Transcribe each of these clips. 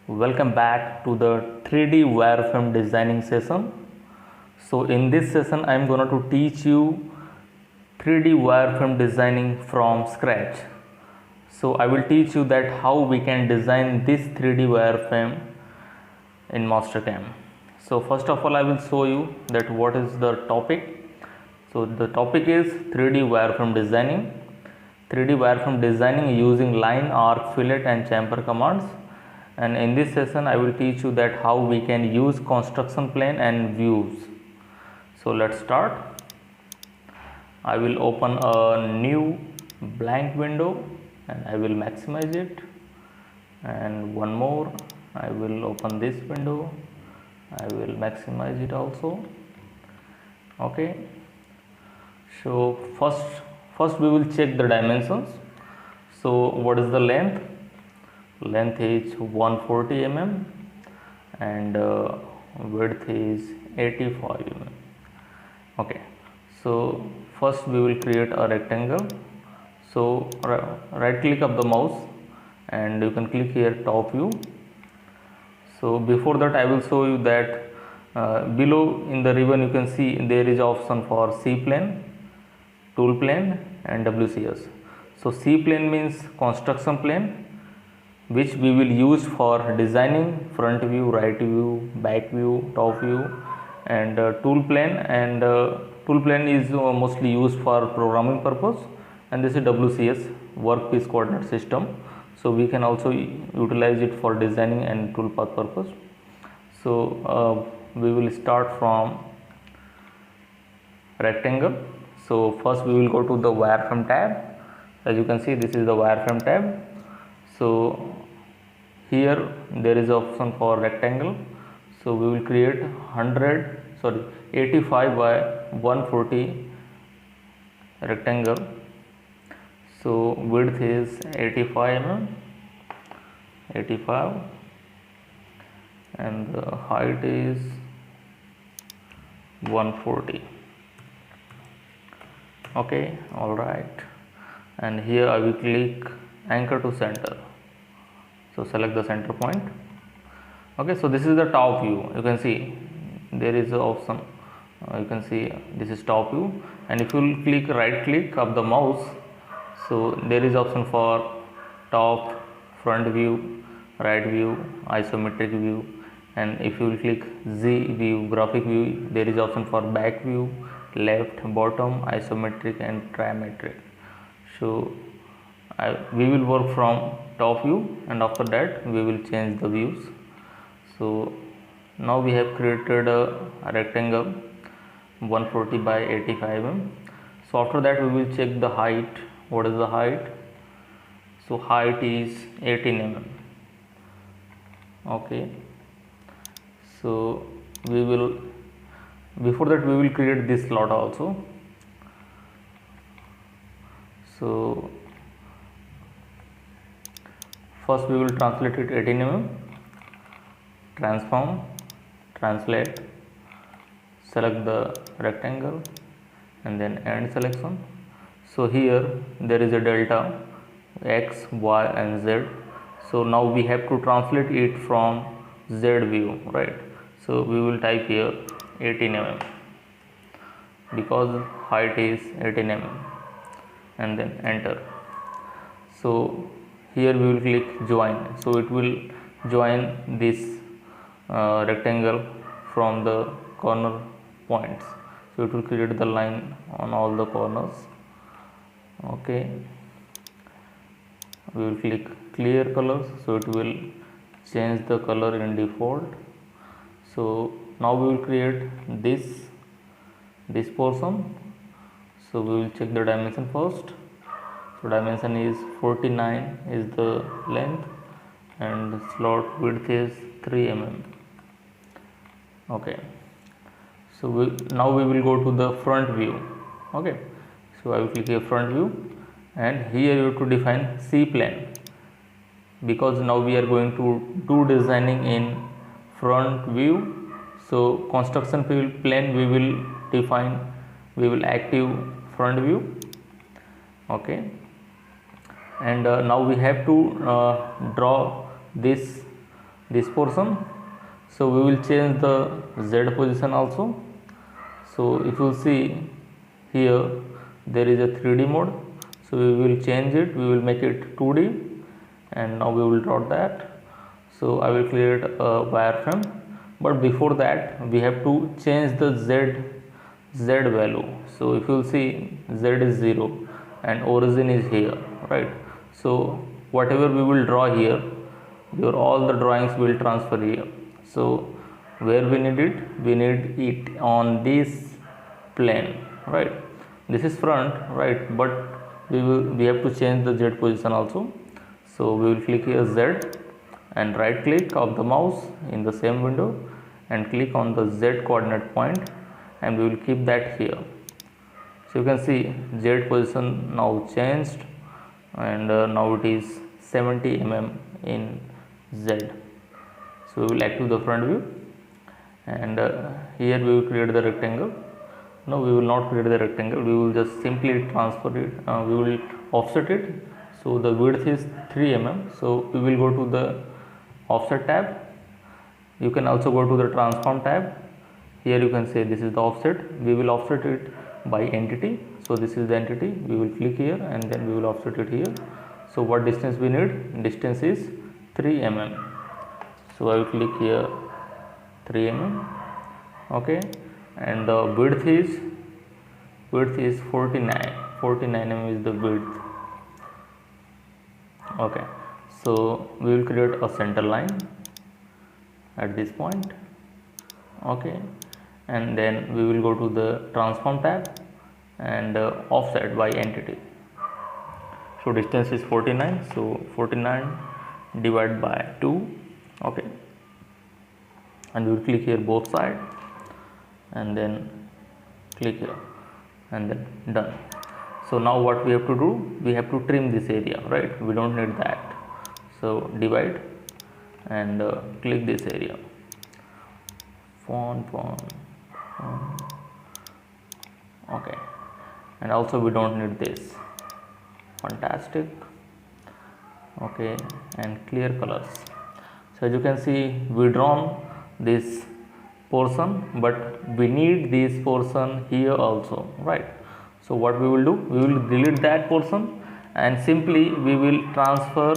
Welcome back to the 3D wireframe designing session. So in this session I am going to teach you 3D wireframe designing from scratch. So I will teach you that how we can design this 3D wireframe in Mastercam. So first of all I will show you that what is the topic. So the topic is 3D wireframe designing. 3D wireframe designing using line, arc, fillet and chamfer commands. And in this session I will teach you that how we can use construction plane and views. So let's start. I will open a new blank window and I will maximize it, and one more, I will open this window, I will maximize it also. Okay, so first we will check the dimensions. So what is the length? Length is 140 mm and width is 85 mm. Okay, so first we will create a rectangle. So right click of the mouse and you can click here top view. So before that I will show you that below in the ribbon you can see there is option for C plane, tool plane and WCS. So C plane means construction plane, which we will use for designing front view, right view, back view, top view, and tool plane is mostly used for programming purpose, and this is WCS, workpiece coordinate system. So we can also utilize it for designing and tool path purpose. So we will start from rectangle. So first we will go to the wireframe tab. As you can see, this is the wireframe tab. So here there is option for rectangle. So we will create 85 by 140 rectangle. So width is 85 mm, 85, and the height is 140. Okay, all right. And here I will click anchor to center. So select the center point. Okay, so this is the top view. You can see there is an option. You can see this is top view, and if you will click right click of the mouse, so there is option for top, front view, right view, isometric view, and if you will click Z view, graphic view, there is option for back view, left, bottom, isometric and trimetric. So we will work from top view, and after that we will change the views. So now we have created a rectangle 140 by 85 mm. So after that we will check the height. What is the height? So height is 18 mm. Okay, so we will, before that we will create this slot also. So first we will translate it 18 mm, transform, translate, select the rectangle and then end selection. So here there is a delta x, y and z. So now we have to translate it from z view, right? So we will type here 18 mm because height is 18 mm and then enter. So here we will click join. So it will join this rectangle from the corner points. So it will create the line on all the corners. Okay, we will click clear colors, so it will change the color in default. So now we will create this portion. So we will check the dimension first. So dimension is 49 is the length and the slot width is 3 mm. Okay, so now we will go to the front view. Okay, so I will click here front view, and here you have to define C plane, because now we are going to do designing in front view. So construction plane we will define, we will active front view. Okay, and now we have to draw this this portion. So we will change the Z position also. So if you see here, there is a 3D mode, so we will change it, we will make it 2D, and now we will draw that. So I will create a wireframe, but before that we have to change the Z value. So if you see, Z is 0 and origin is here, right? So whatever we will draw here, all the drawings will transfer here. So where we need it? We need it on this plane, right? This is front, right? But we have to change the Z position also. So we will click here Z and right click of the mouse in the same window and click on the Z coordinate point, and we will keep that here. So you can see Z position now changed, and now it is 70 mm in Z. So we will activate the front view, and here we will create the rectangle. No, we will not create the rectangle, we will just simply transfer it, we will offset it. So the width is 3 mm, so we will go to the offset tab. You can also go to the transform tab. Here you can say this is the offset, we will offset it by entity. So this is the entity, we will click here and then we will offset it here. So what distance we need? Distance is 3 mm. So I will click here 3 mm, okay, and the width is 49 mm is the width, okay. So we will create a center line at this point, okay, and then we will go to the transform tab and offset by entity. So distance is 49, so 49 divided by 2, okay, and we will click here both sides and then click here and then done. So now what we have to do, we have to trim this area, right? We don't need that. So divide and click this area, font, okay, and also we don't need this, fantastic, okay, and clear colors. So as you can see, we drawn this portion, but we need this portion here also, right? So what we will do, we will delete that portion and simply we will transfer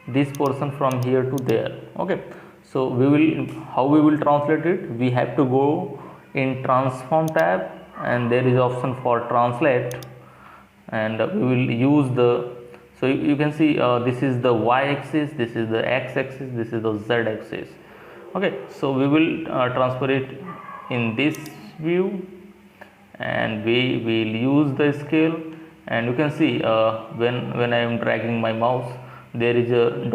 this portion from here to there, okay. So we will, how we will translate it, we have to go in transform tab and there is option for translate, and we will use the, so you can see this is the y axis, this is the x axis, this is the z axis, okay. So we will transfer it in this view and we will use the scale, and you can see when I am dragging my mouse, there is a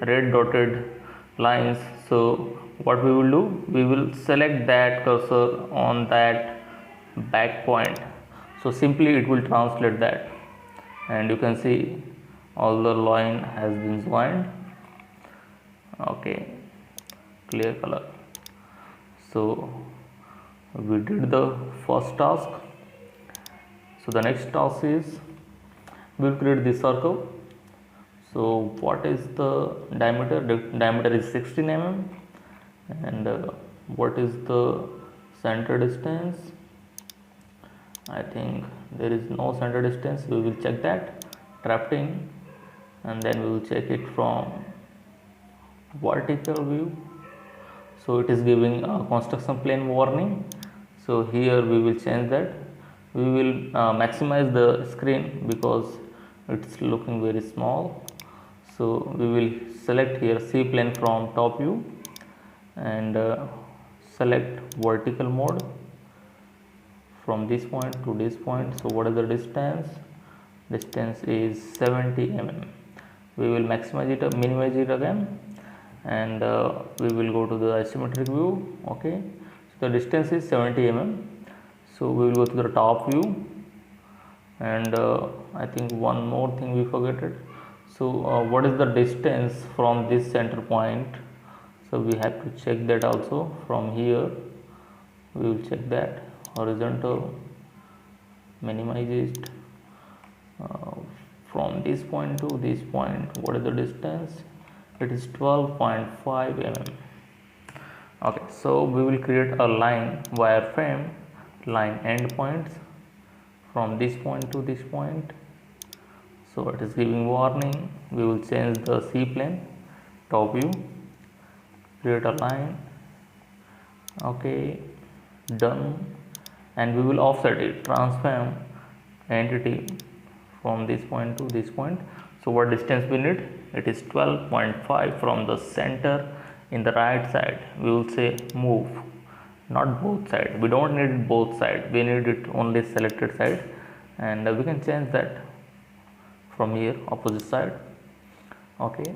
red dotted lines. So what we will do, we will select that cursor on that back point, so simply it will translate that, and you can see all the line has been joined, okay, clear color. So we did the first task. So the next task is, we will create this circle. So what is the diameter? The diameter is 16 mm, and what is the center distance? I think there is no center distance, we will check that, drafting, and then we will check it from vertical view. So it is giving a construction plane warning, so here we will change that. We will maximize the screen because it's looking very small. So we will select here C plane from top view and select vertical mode from this point to this point. So what is the distance? Distance is 70 mm. We will maximize it, minimize it again, and we will go to the isometric view, okay. So the distance is 70 mm. So we will go to the top view, and I think one more thing we forgot it. So what is the distance from this center point? So we have to check that also. From here we will check that horizontal, minimize it, from this point to this point, what is the distance? it is 12.5 mm. Okay, so we will create a line wireframe line endpoints from this point to this point. So it is giving warning. We will change the C plane top view, create a line. Okay, done, and we will offset it, transform entity from this point to this point. So what distance we need? It is 12.5 from the center in the right side. We will say move, not both side. We don't need both side, we need it only selected side, and we can change that from here opposite side. Okay,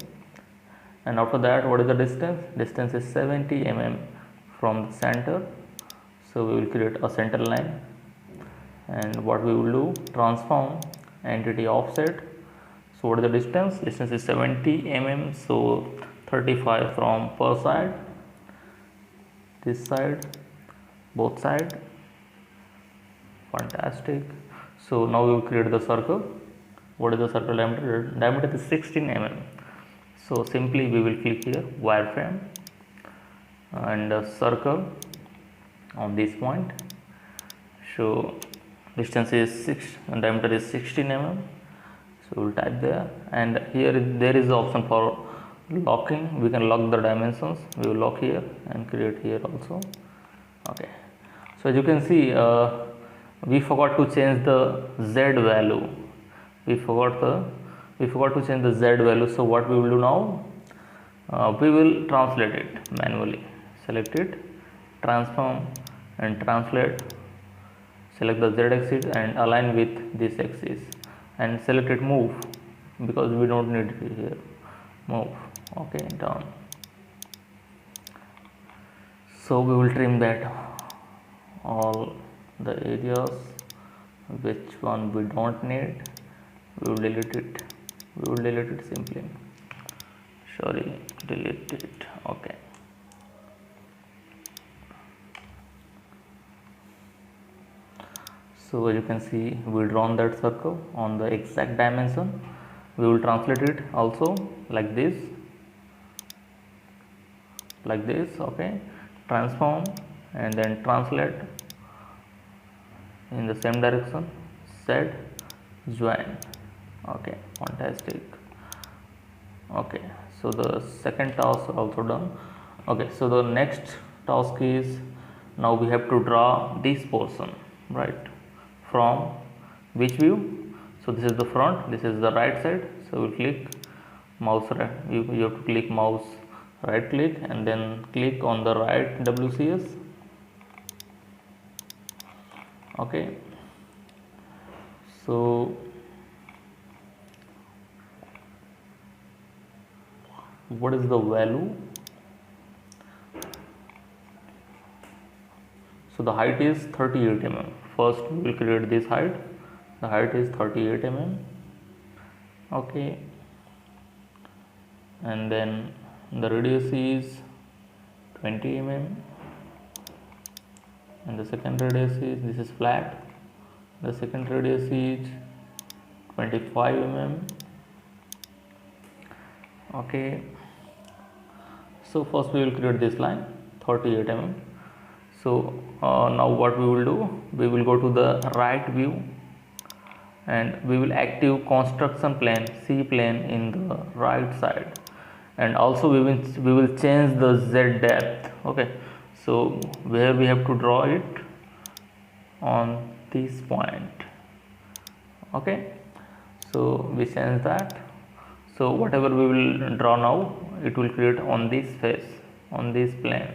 and after that, what is the distance? Distance is 70 mm from the center. So we will create a center line, and what we will do, transform entity offset. So what is the distance? Distance is 70 mm, so 35 from per side, this side, both side. Fantastic. So now we will create the circle. What is the circle diameter? Diameter is 16 mm. So simply we will click here wireframe and circle on this point. So distance is 6 and diameter is 16 mm. So we will type there, and here there is the option for locking. We can lock the dimensions. We will lock here and create here also. Okay, so as you can see, we forgot to change the Z value. We forgot to change the Z value. So what we will do now? We will translate it manually. Select it, transform and translate. Select the Z axis and align with this axis, and select it move, because we don't need it here. Move. Okay, done. So we will trim that all the areas which one we don't need. We will delete it. We will delete it simply. Sorry, delete it. Okay. So as you can see, we drawn that circle on the exact dimension. We will translate it also like this, okay, transform and then translate in the same direction, set, join. Okay, fantastic. Okay, so the second task also done. Okay, so the next task is, now we have to draw this portion, right? From which view? So this is the front, this is the right side. So we click mouse right, you have to click mouse right click and then click on the right WCS. Okay, so what is the value? So the height is 38 mm. First we will create this height. The height is 38 mm. Okay, and then the radius is 20 mm, and the second radius is, this is flat, the second radius is 25 mm. Okay, so first we will create this line 38 mm. So now what we will do, we will go to the right view and we will active construction plane C plane in the right side, and also we will change the Z depth. Okay, so where we have to draw it on this point. Okay, so we change that. So whatever we will draw now, it will create on this face, on this plane.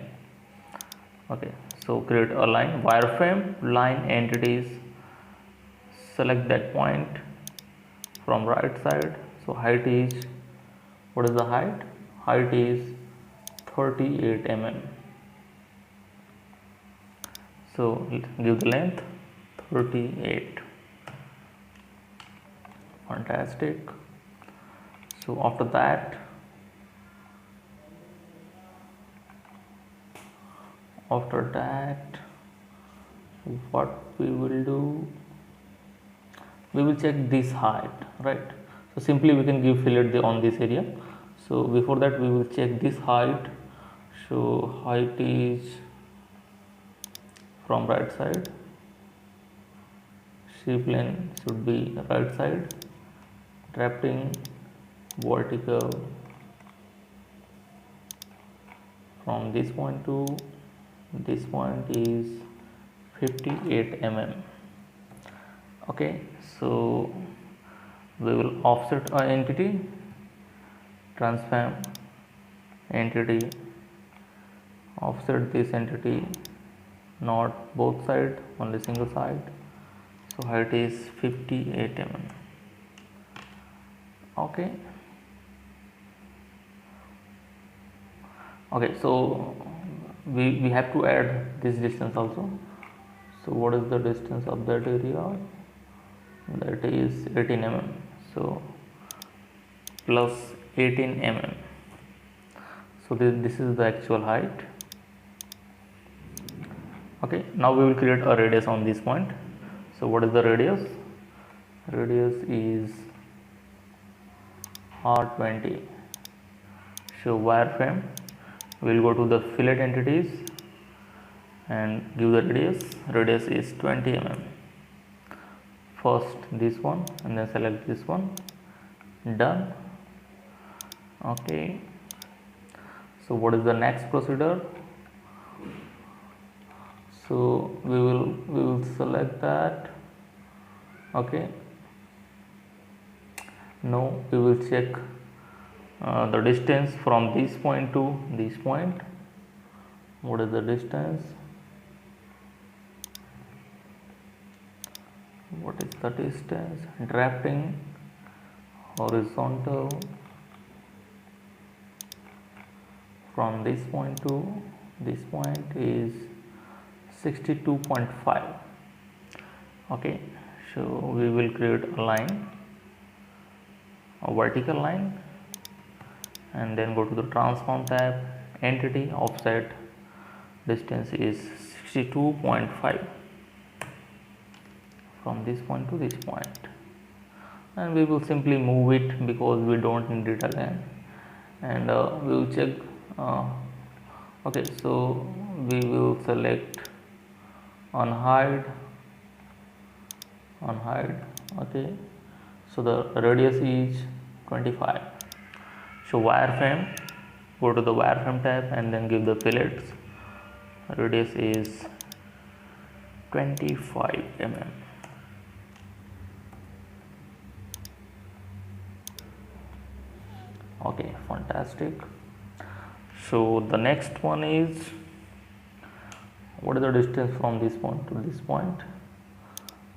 Okay, so create a line wireframe line entities, select that point from right side. So height is, what is the height? Height is 38 mm. So give the length 38. Fantastic. So after that, what we will do, we will check this height, right? So simply we can give fillet on this area. So before that we will check this height. So height is from right side, C plane should be right side, drafting vertical from this point to this point is 58 mm. Okay, so we will offset our entity, transform entity, offset this entity, not both side, only single side. So height is 58 mm. Okay. Okay, so we have to add this distance also. So what is the distance of that area? That is 18 mm. So plus 18 mm. So this is the actual height. Okay, now we will create a radius on this point. So what is the radius? Radius is R20. So wireframe, we will go to the fillet entities and give the radius. Radius is 20 mm. First this one and then select this one. Done. Okay. So what is the next procedure? So we will select that. Okay. Now we will check the distance from this point to this point. What is the distance? What is the distance? Drafting horizontal from this point to this point is 62.5. Okay, so we will create a line, a vertical line, and then go to the transform tab, entity, offset, distance is 62.5 from this point to this point, and we will simply move it because we don't need it again, and we will check. Okay, so we will select unhide. Okay, so the radius is 25. So wireframe, go to the wireframe tab and then give the fillets. Radius is 25 mm. Okay, fantastic. So the next one is, what is the distance from this point to this point?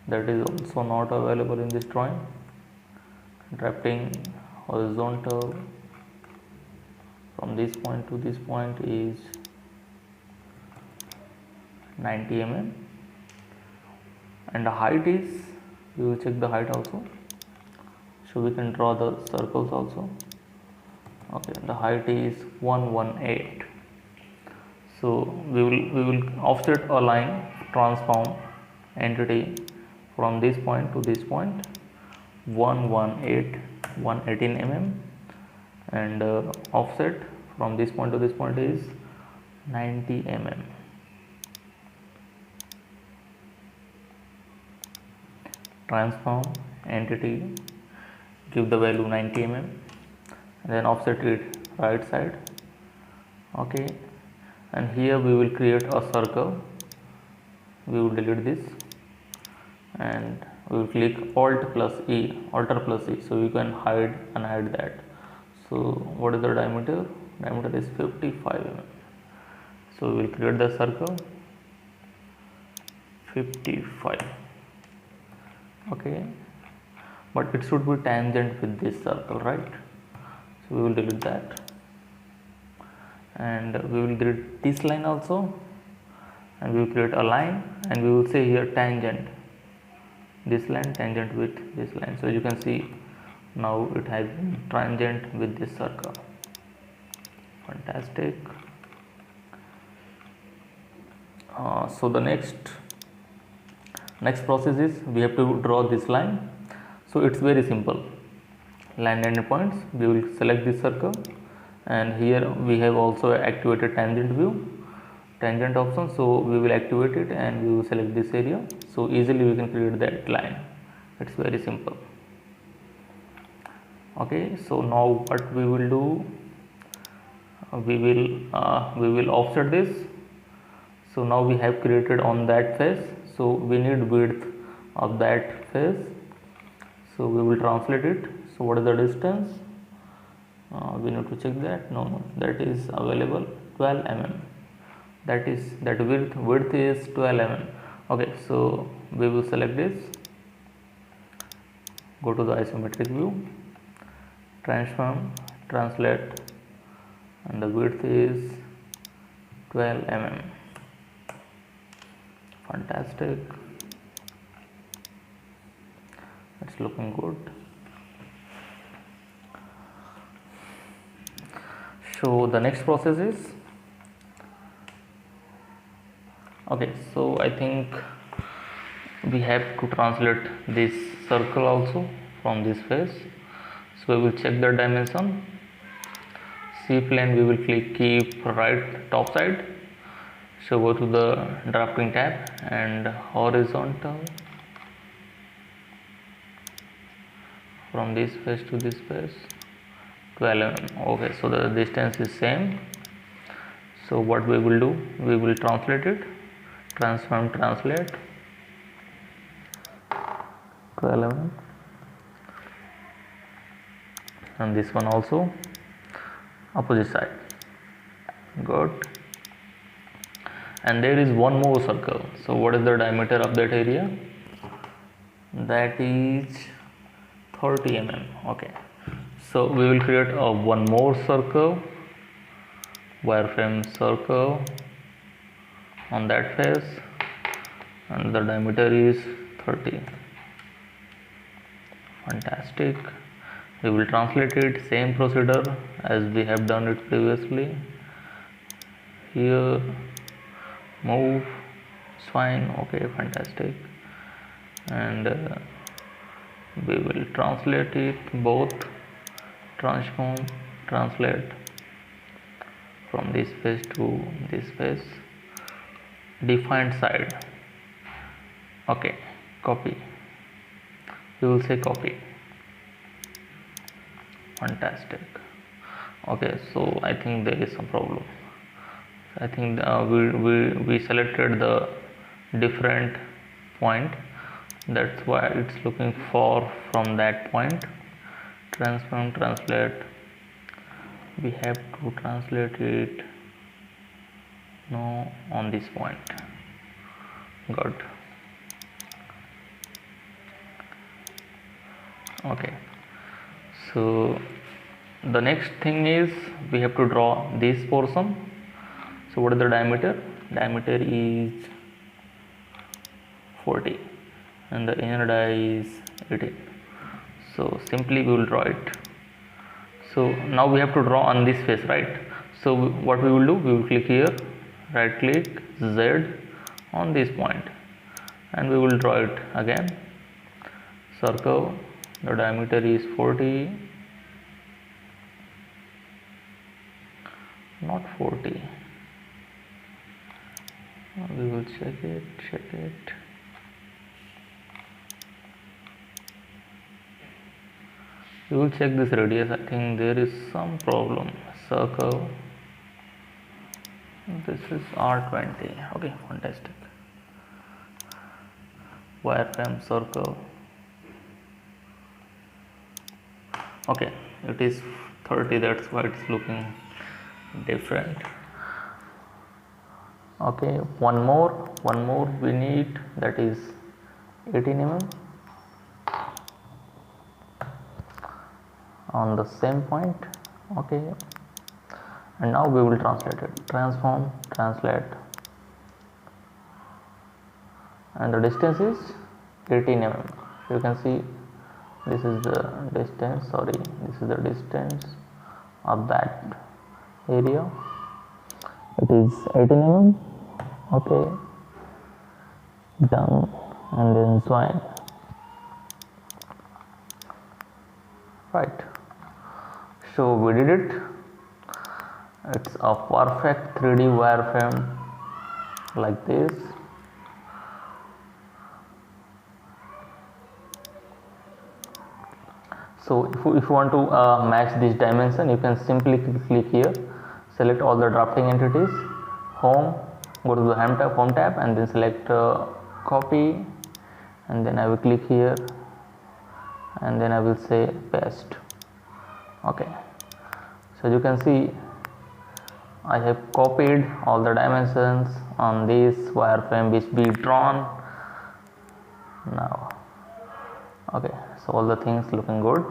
That is also not available in this drawing. Drafting horizontal from this point to this point is 90 mm, and the height is, we will check the height also, so we can draw the circles also. Okay, the height is 118. So we will offset a line, transform entity from this point to this point, 118 mm, and offset from this point to this point is 90 mm. Transform entity, give the value 90 mm, and then offset it right side. Okay, and here we will create a circle. We will delete this and we will click Alt plus E, Alter plus E, so you can hide and hide that. So what is the diameter? Diameter is 55 mm. So we will create the circle 55. Okay, but it should be tangent with this circle, right? So we will delete that, and we will delete this line also, and we will create a line, and we will say here tangent, this line tangent with this line. So you can see now it has been tangent with this circle. Fantastic. So the next process is we have to draw this line. So it's very simple. Line endpoints, we will select this circle and here we have also activated tangent option, so we will activate it and we will select this area, so easily we can create that line. It's very simple. Okay, so now what we will do, we will offset this. So now we have created on that face, so we need width of that face, so we will translate it. So what is the distance? We need to check that. No, that is available 12 mm. That width is 12 mm. Okay, so we will select this, go to the isometric view, transform, translate, and the width is 12 mm. Fantastic, it's looking good. So the next process is, okay, so I think we have to translate this circle also from this face. So we will check the dimension. C plane, we will keep right top side. So go to the drafting tab and horizontal from this face to this face 12 mm. Okay, so the distance is same. So what we will do, we will translate it, transform, translate 12 mm, and this one also opposite side. Good. And there is one more circle. So what is the diameter of that area? That is 30 mm. Okay, so we will create one more circle, wireframe circle on that face, and the diameter is 30. Fantastic. We will translate it, same procedure as we have done it previously. Here, move, fine. Okay, fantastic. And we will translate it both, transform, translate from this face to this face, defined side. Okay, copy, we will say copy. Fantastic. Okay, so I think there is some problem. I think we selected the different point, that's why it's looking far from that point. Transform, translate, we have to translate it now on this point. Good. Okay, so the next thing is we have to draw this portion. So what is the diameter? Diameter is 40 and the inner die is 18. So simply we will draw it. So now we have to draw on this face, right? So what we will do, we will click here, right click, Z on this point, and we will draw it again. Circle, the diameter is 40, not 40. We will check it. We will check this radius. I think there is some problem. Circle, this is R20. Okay, fantastic. Wireframe circle. Okay, it is 30, that's why it's looking different. Okay, one more we need, that is 18 mm on the same point. Okay, and now we will translate it. Transform, translate, and the distance is 18 mm. You can see this is the distance, this is the distance of that area. It is 18 mm. Okay, done, and then join. Right, so we did it. It's a perfect 3D wireframe like this. So if you want to match this dimension, you can simply click here, select all the drafting entities, home, go to the home tab and then select copy, and then I will click here and then I will say paste. Okay, so you can see I have copied all the dimensions on this wireframe which be drawn now. Okay, so all the things looking good,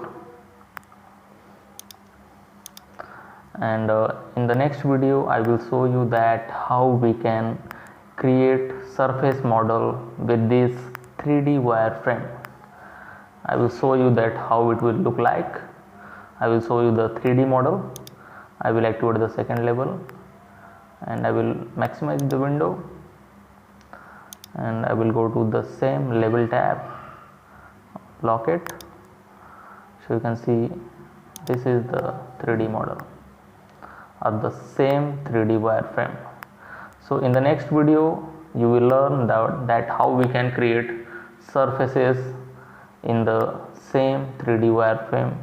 and in the next video I will show you that how we can create surface model with this 3D wireframe. I will show you that how it will look like. I will show you the 3D model. I will activate the second level and I will maximize the window, and I will go to the same level tab, lock it. So you can see this is the 3D model of the same 3D wireframe. So in the next video you will learn that how we can create surfaces in the same 3D wireframe